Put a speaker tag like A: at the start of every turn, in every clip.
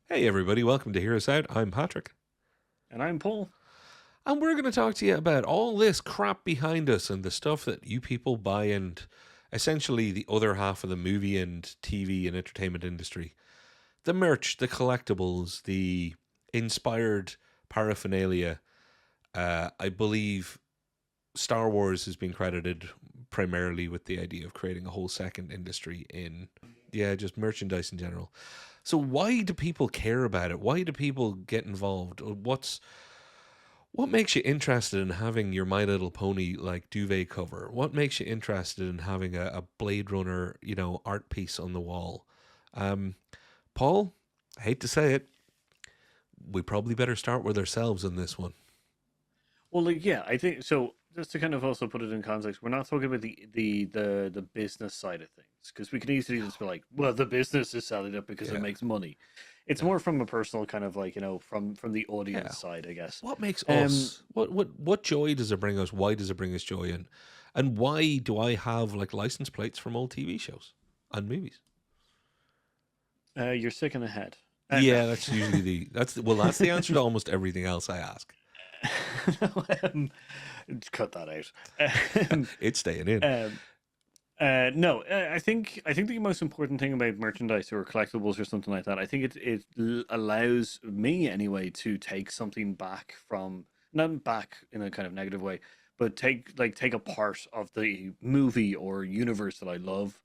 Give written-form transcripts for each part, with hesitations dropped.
A: Hey everybody, welcome to Hear Us Out. I'm Patrick.
B: And I'm Paul.
A: And we're going to talk to you about all this crap behind us and the stuff that you people buy and essentially the other half of the movie and TV and entertainment industry. The merch, the collectibles, the inspired paraphernalia. I believe Star Wars has been credited primarily with the idea of creating a whole second industry in, yeah, just merchandise in general. So why do people care about it? Why do people get involved? What makes you interested in having your My Little Pony like duvet cover? What makes you interested in having a Blade Runner, art piece on the wall? Um, Paul, I hate to say it, we probably better start with ourselves in this one.
B: Well, like, yeah, I think so. Just to kind of also put it in context, we're not talking about the business side of things because we can easily just be like, well, the business is selling it because it
A: Yeah,
B: makes money. It's
A: no,
B: more from a personal kind of like from the
A: yeah.
B: audience side, I guess.
A: What makes
B: Um,
A: us? What joy does it bring us? Why does it bring us joy? And why do I have like license plates from old TV shows and movies?
B: you're sick in the head. No.
A: Yeah, that's usually that's the answer to almost everything else I ask.
B: No, cut that out. Um,
A: It's staying in.
B: um, no, I think the most important thing about merchandise or collectibles or something like that, I think it allows me anyway to take something back from not back in a kind of negative way, but take a part of the movie or universe that I love,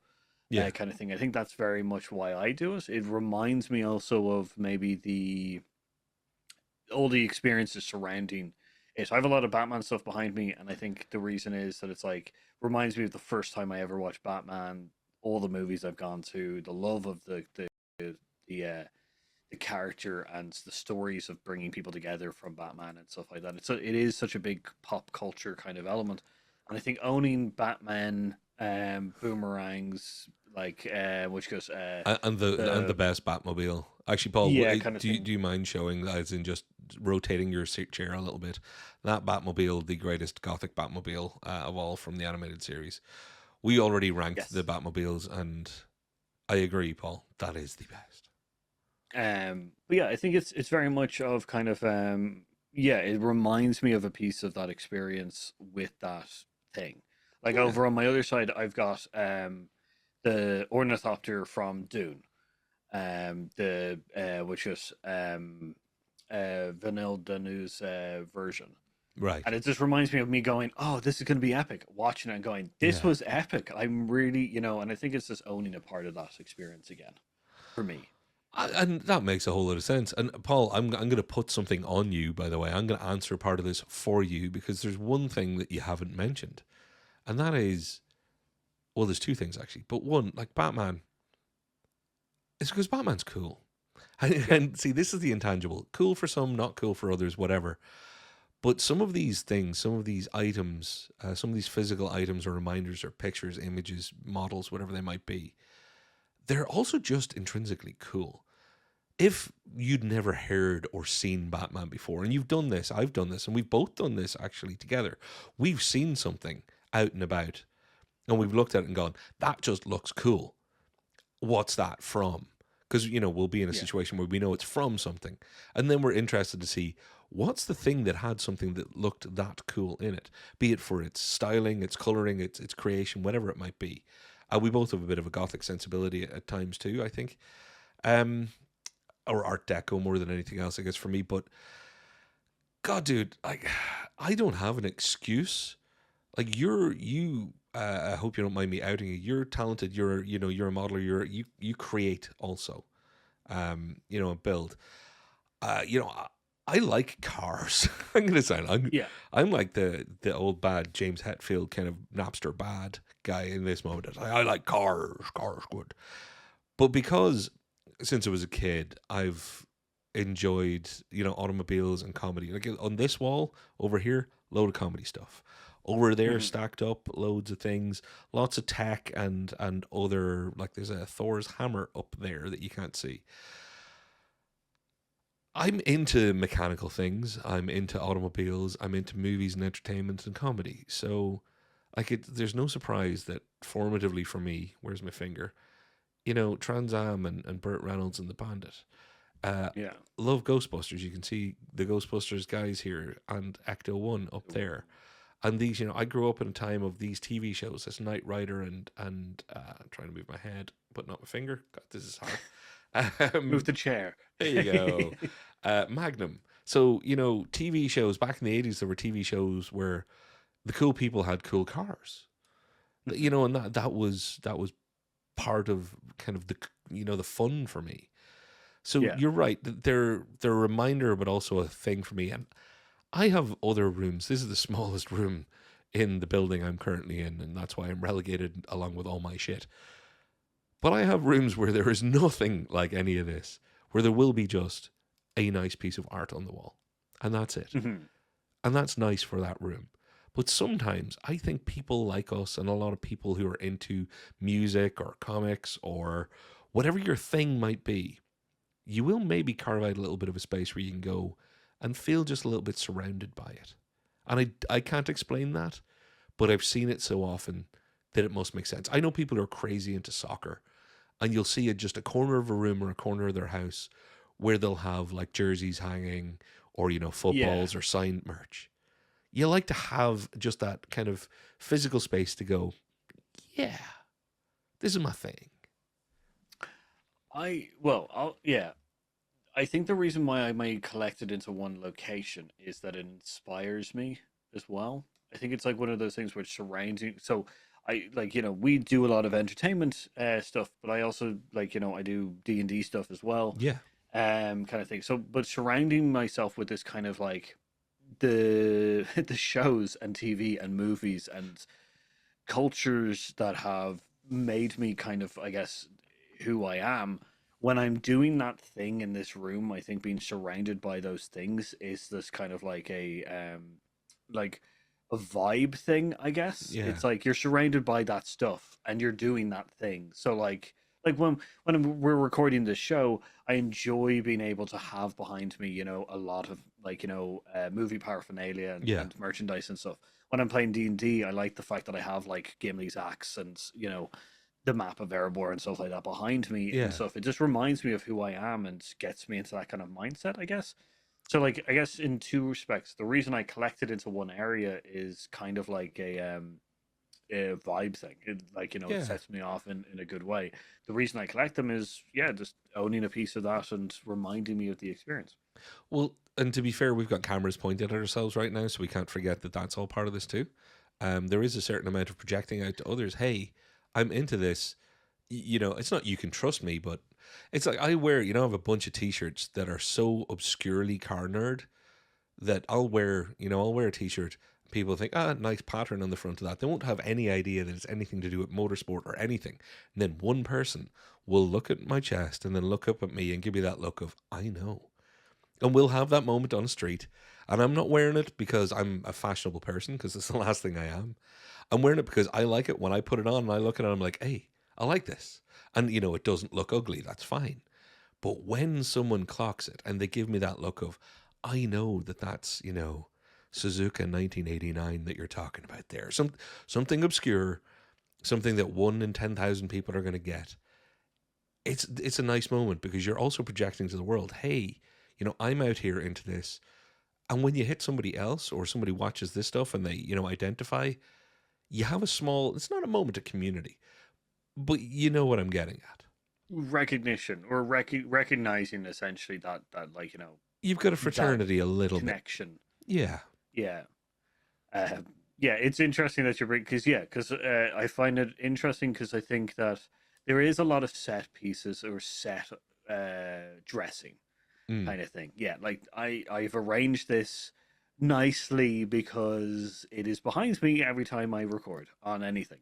A: Yeah,
B: kind of thing. I think that's very much why I do it. It reminds me also of maybe the all the experiences surrounding it. I have a lot of Batman stuff behind me, and I think the reason is that it's like reminds me of the first time I ever watched Batman, all the movies I've gone to, the love of the the character and the stories of bringing people together from Batman and stuff like that. It is such a big pop culture kind of element, and I think owning Batman boomerangs like which goes
A: and the
B: the
A: best Batmobile. Actually, Paul,
B: yeah kind of
A: do
B: thing.
A: you mind showing, as in just rotating your seat chair a little bit? That Batmobile, the greatest Gothic Batmobile of all from the animated series. We already ranked the
B: Yes.
A: Batmobiles, and I agree, Paul. That is the best.
B: But yeah, I think it's very much of kind of yeah, it reminds me of a piece of that experience with that thing. Like
A: Yeah,
B: over on my other side, I've got the ornithopter from Dune, the which is Vanille Danu's version.
A: right.
B: And it just reminds me of me going, "Oh, this is going to be epic." Watching it and going, "This
A: Yeah.
B: was epic." I'm really, and I think it's just owning a part of that experience again for me.
A: And that makes a whole lot of sense. And Paul, I'm going to put something on you, by the way. I'm going to answer part of this for you because there's one thing that you haven't mentioned, and that is, well, there's two things actually, but one, like Batman, it's because Batman's cool.
B: Yeah.
A: And see, this is the intangible. Cool for some, not cool for others, whatever. But some of these things, some of these items, some of these physical items or reminders or pictures, images, models, whatever they might be, they're also just intrinsically cool. If you'd never heard or seen Batman before, and you've done this, I've done this, and we've both done this actually together, we've seen something out and about, and we've looked at it and gone, that just looks cool. What's that from? Because, we'll be in a
B: Yeah.
A: situation where we know it's from something. And then we're interested to see what's the thing that had something that looked that cool in it, be it for its styling, its coloring, its creation, whatever it might be. We both have a bit of a gothic sensibility at times too, I think. Um, or Art Deco more than anything else, I guess, for me. But God, dude, like, I don't have an excuse. Like, you. I hope you don't mind me outing you. You're talented. You're a modeler. You create also. And build. I like cars. I'm gonna sound.
B: Yeah.
A: I'm like the old bad James Hetfield kind of Napster bad guy in this moment. I like cars. Cars good. But because since I was a kid, I've enjoyed automobiles and comedy. Like on this wall over here, load of comedy stuff. Over there,
B: Mhm.
A: stacked up, loads of things, lots of tech and other, like there's a Thor's hammer up there that you can't see. I'm into mechanical things. I'm into automobiles. I'm into movies and entertainment and comedy. So, like, there's no surprise that formatively for me, where's my finger? Trans Am and Burt Reynolds and the Bandit. Uh,
B: Yeah.
A: love Ghostbusters. You can see the Ghostbusters guys here and Ecto One up there. And these, I grew up in a time of these TV shows, this Knight Rider and I'm trying to move my head, but not my finger. God, this is hard.
B: Move the chair.
A: There you go. Magnum. So, TV shows back in the 80s, there were TV shows where the cool people had cool cars. And that was part of kind of the fun for me. So
B: Yeah.
A: you're right. They're a reminder, but also a thing for me. And I have other rooms. This is the smallest room in the building I'm currently in, and that's why I'm relegated along with all my shit. But I have rooms where there is nothing like any of this, where there will be just a nice piece of art on the wall. And that's it.
B: Mhm.
A: And that's nice for that room. But sometimes I think people like us and a lot of people who are into music or comics or whatever your thing might be, you will maybe carve out a little bit of a space where you can go and feel just a little bit surrounded by it. And I can't explain that, but I've seen it so often that it must make sense. I know people who are crazy into soccer, and you'll see it just a corner of a room or a corner of their house where they'll have like jerseys hanging or,
B: Yeah.
A: footballs or signed merch. You like to have just that kind of physical space to go, yeah, this is my thing.
B: Yeah. I think the reason why I may collect it into one location is that it inspires me as well. I think it's like one of those things where it's surrounding. So I like we do a lot of entertainment stuff, but I also like I do D&D stuff as well,
A: Yeah.
B: kind of thing. So but surrounding myself with this kind of like the the shows and TV and movies and cultures that have made me kind of, I guess, who I am. When I'm doing that thing in this room, I think being surrounded by those things is this kind of like a vibe thing, I guess.
A: Yeah.
B: It's like you're surrounded by that stuff and you're doing that thing. So like we're recording this show, I enjoy being able to have behind me, a lot of movie paraphernalia
A: Yeah.
B: and merchandise and stuff. When I'm playing D&D, I like the fact that I have like Gimli's axe and the map of Erebor and stuff like that behind me and
A: Yeah.
B: stuff. It just reminds me of who I am and gets me into that kind of mindset, I guess. So like I guess in two respects, the reason I collected into one area is kind of like a vibe thing. It like it
A: Yeah.
B: sets me off in a good way. The reason I collect them is just owning a piece of that and reminding me of the experience.
A: Well, and to be fair, we've got cameras pointed at ourselves right now, so we can't forget that that's all part of this too. There is a certain amount of projecting out to others. Hey, I'm into this. It's not you can trust me, but it's like I wear, I have a bunch of t-shirts that are so obscurely car nerd that I'll wear a t-shirt. People think, nice pattern on the front of that. They won't have any idea that it's anything to do with motorsport or anything. And then one person will look at my chest and then look up at me and give me that look of, I know. And we'll have that moment on the street. And I'm not wearing it because I'm a fashionable person, because it's the last thing I am. I'm wearing it because I like it. When I put it on and I look at it, I'm like, hey, I like this. And, it doesn't look ugly. That's fine. But when someone clocks it and they give me that look of, I know that that's, Suzuka 1989 that you're talking about there. Something obscure, something that 1 in 10,000 people are going to get. It's a nice moment because you're also projecting to the world, hey, I'm out here into this. And when you hit somebody else or somebody watches this stuff and they, identify, you have it's not a moment of community, but you know what I'm getting at.
B: Recognition or recognizing essentially that like
A: You've got a
B: that
A: fraternity a little bit.
B: connection.
A: Yeah.
B: Yeah. Yeah, it's interesting that you bring because I find it interesting because I think that there is a lot of set pieces or set dressing
A: Mm.
B: kind of thing. Yeah, like I've arranged this nicely because it is behind me every time I record on anything.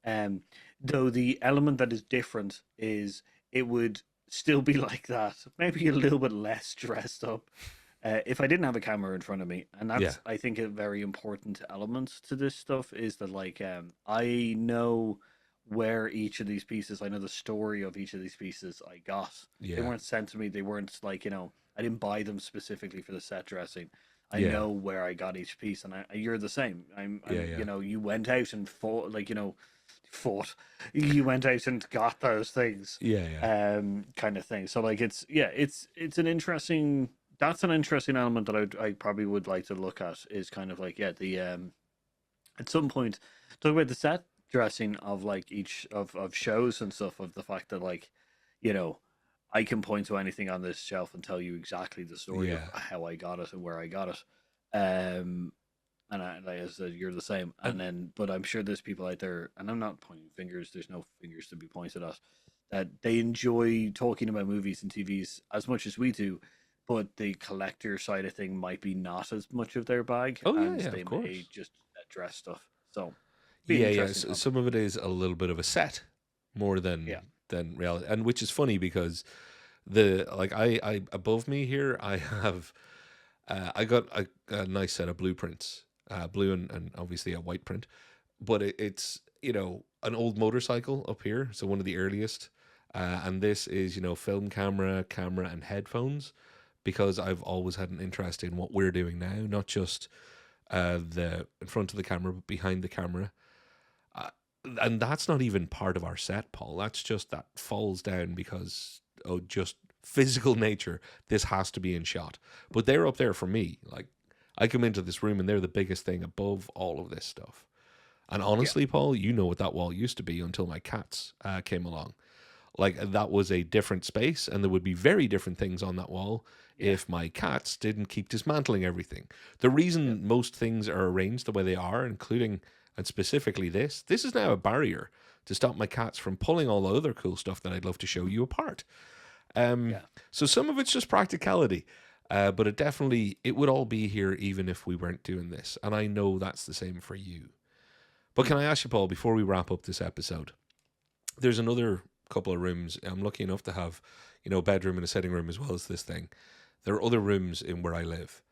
B: Um, though the element that is different is it would still be like that, maybe a little bit less dressed up if I didn't have a camera in front of me. And
A: Yeah.
B: that's, I think, a very important element to this stuff is that, like, I know where each of these pieces, I know the story of each of these pieces I got. They
A: Yeah.
B: weren't sent to me. They weren't like, I didn't buy them specifically for the set dressing. I
A: Yeah.
B: know where I got each piece, and you're the same.
A: Yeah.
B: You
A: Yeah.
B: know, you went out and fought, fought. You went out and got those things,
A: Yeah. Yeah.
B: kind of thing. So like, it's an interesting. That's an interesting element that I probably would like to look at. Is kind of like, yeah, the at some point talk about the set dressing of like each of shows and stuff, of the fact that, like, you know, I can point to anything on this shelf and tell you exactly the story of
A: Yeah.
B: how I got it and where I got it. um and like I said, you're the same. And
A: And
B: then, but I'm sure there's people out there, and I'm not pointing fingers, there's no fingers to be pointed at, that they enjoy talking about movies and TVs as much as we do, but the collector side of thing might be not as much of their bag,
A: oh yeah,
B: and
A: yeah,
B: they
A: of
B: may
A: course.
B: just address stuff. So, be an
A: Yeah, yeah.
B: interesting
A: Some
B: conversation.
A: of it is a little bit of a set more
B: Yeah,
A: than reality, and which is funny because I above me here I have I got a nice set of blueprints, blue and obviously a white print, but it's an old motorcycle up here, so one of the earliest, and this is film camera and headphones, because I've always had an interest in what we're doing now, not just the in front of the camera but behind the camera. Uh, and that's not even part of our set, Paul. That's just that falls down because just physical nature. This has to be in shot. But they're up there for me. Like, I come into this room and they're the biggest thing above all of this stuff. And
B: yeah,
A: honestly, Paul, you know what that wall used to be until my cats came along. Like, that was a different space, and there would be very different things on that wall
B: yeah,
A: if my cats didn't keep dismantling everything. The
B: yeah,
A: reason most things are arranged the way they are, including and specifically this is now a barrier to stop my cats from pulling all the other cool stuff that I'd love to show you apart. Um,
B: yeah.
A: so some of it's just practicality, but it would all be here even if we weren't doing this, and I know that's the same for you. But
B: Mm.
A: can I ask you, Paul, before we wrap up this episode? There's another couple of rooms. I'm lucky enough to have, a bedroom and a sitting room as well as this thing. There are other rooms in where I live.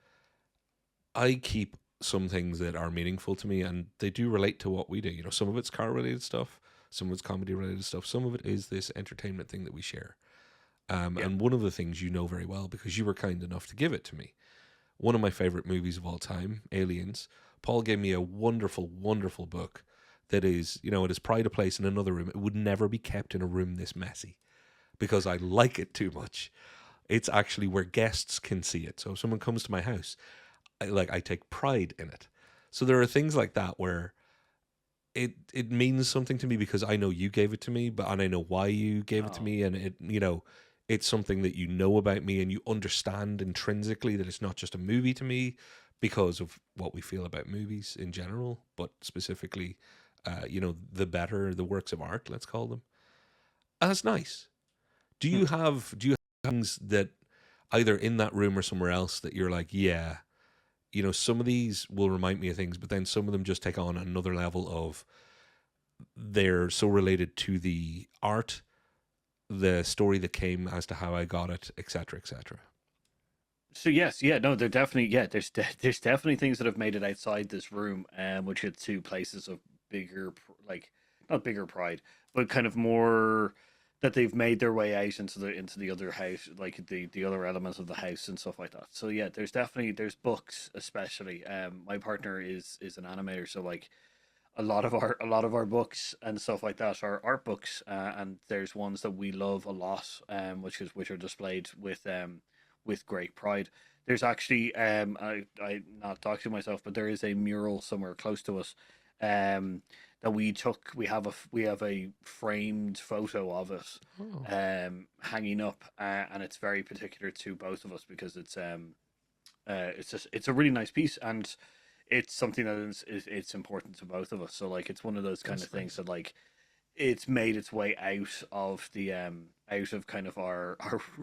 A: I keep some things that are meaningful to me, and they do relate to what we do. Some of it's car related stuff, some of it's comedy related stuff, some of it is this entertainment thing that we share.
B: Yeah.
A: And one of the things you know very well because you were kind enough to give it to me. One of my favorite movies of all time, Aliens. Paul gave me a wonderful, wonderful book that is, it is pride of place in another room. It would never be kept in a room this messy because I like it too much. It's actually where guests can see it. So if someone comes to my house, I take pride in it. So there are things like that where it means something to me because I know you gave it to me, and I know why you gave it to
B: Oh,
A: me, and it's something that you know about me and you understand intrinsically that it's not just a movie to me because of what we feel about movies in general, but specifically, the works of art, let's call them. And that's nice.
B: hmm.
A: Do you have things that either in that room or somewhere else that you're like, yeah, some of these will remind me of things, but then some of them just take on another level of they're so related to the art, the story that came as to how I got it, etc., etc.
B: So yes, yeah, no, they're definitely, yeah. There's definitely things that have made it outside this room, which are two places of bigger, like, not bigger pride, but kind of more, that they've made their way out into the other house, like the other elements of the house and stuff like that. So yeah, there's books especially. My partner is an animator, so like a lot of our books and stuff like that are art books, and there's ones that we love a lot, which are displayed with great pride. There's actually, I not talking to myself, but there is a mural somewhere close to us, um, that we took. We have a framed photo of it,
A: Oh,
B: hanging up, and it's very particular to both of us because it's a really nice piece, and it's something that it's important to both of us. So like, it's one of those kind of
A: that's
B: things
A: nice.
B: that, like, it's made its way out of kind of our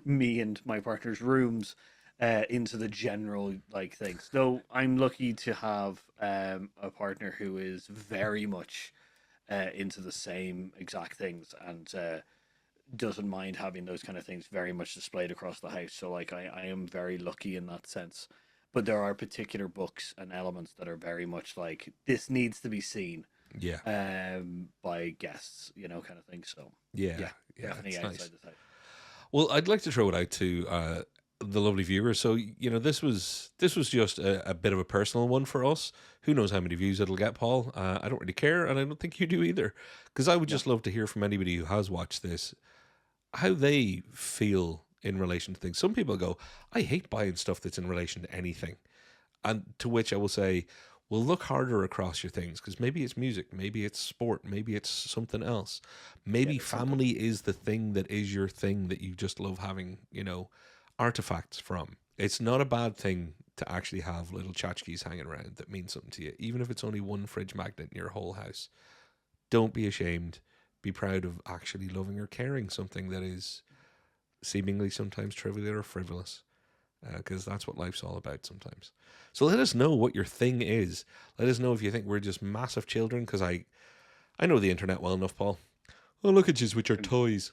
B: me and my partner's rooms, into the general, like, things. Though I'm lucky to have a partner who is very much into the same exact things, and doesn't mind having those kind of things very much displayed across the house. So like, I am very lucky in that sense. But there are particular books and elements that are very much like, this needs to be seen
A: Yeah,
B: by guests, kind of thing. So
A: yeah,
B: yeah,
A: yeah.
B: definitely
A: It's
B: outside
A: nice.
B: the site.
A: Well, I'd like to throw it out to the lovely viewers. So this was just a bit of a personal one for us. Who knows how many views it'll get, Paul? I don't really care, and I don't think you do either. Because I would
B: No.
A: just love to hear from anybody who has watched this how they feel in relation to things. Some people go, "I hate buying stuff that's in relation to anything," and to which I will say, well, look harder across your things because maybe it's music, maybe it's sport, maybe it's something else.
B: Yeah,
A: Maybe
B: there's something.
A: family is the thing that is your thing that you just love having, artifacts from. It's not a bad thing to actually have little tchotchkes hanging around that mean something to you, even if it's only one fridge magnet in your whole house. Don't be ashamed. Be proud of actually loving or caring something that is seemingly sometimes trivial or frivolous because that's what life's all about sometimes. So let us know what your thing is. Let us know if you think we're just massive children, because I know the internet well enough, Paul. Oh, look at you with your toys.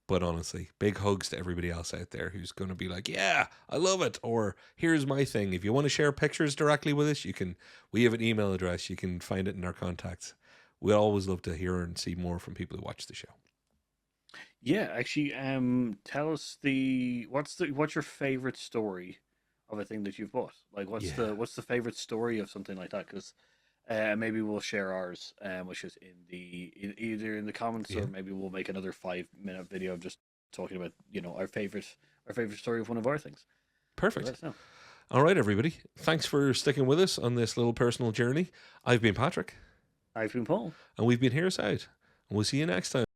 A: But honestly, big hugs to everybody else out there who's going to be like, yeah, I love it. Or here's my thing. If you want to share pictures directly with us, we have an email address. You can find it in our contacts. We always love to hear and see more from people who watch the show.
B: Yeah, actually, tell us what's your favorite story of a thing that you've bought? Like,
A: Yeah,
B: what's the favorite story of something like that? Because maybe we'll share ours, which is either in the comments,
A: yeah,
B: or maybe we'll make another 5 minute video of just talking about our favorite story of one of our things. So let
A: perfect.
B: us know.
A: All right, everybody. Thanks for sticking with us on this little personal journey. I've been Patrick,
B: I've been Paul.
A: and we've been Here's Out. And we'll see you next time.